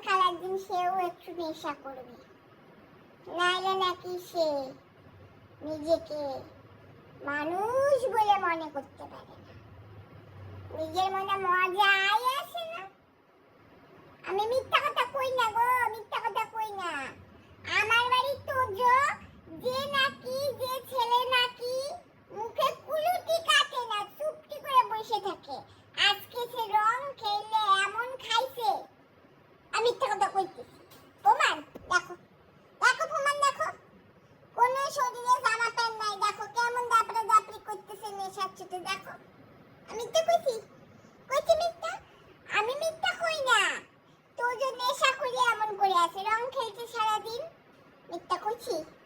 কাল একদিন সেও একটু নেশা করবে, নাইলে নাকি সে নিজেকে মানুষ বলে মনে করতে পারে না। নিজের মনে মজাই আসে না। আমি মিথ্যা কথা কই না গো, মিথ্যা কথা কই না। আমার বাড়ি তোজো